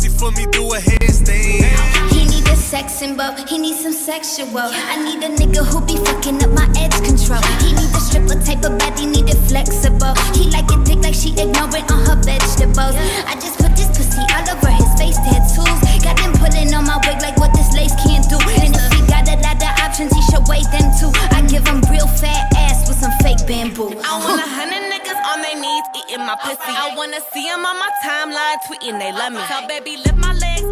pussy for me, do a handstand. He need a sex symbol, he need some sexual. I need a nigga who be fucking up my edge control. He need a stripper type of body, need it flexible. He like it thick like she ignorant on her vegetables. I just put this pussy all over his face, tattoos. Got him pulling on my wig like what this lace can't do. And if he got a lot of options, he should weigh them too. I give him real fat ass with some fake bamboo. I want 100 niggas on their knees eating my pussy. I wanna see them on my timeline tweeting they love me. So baby, lift my legs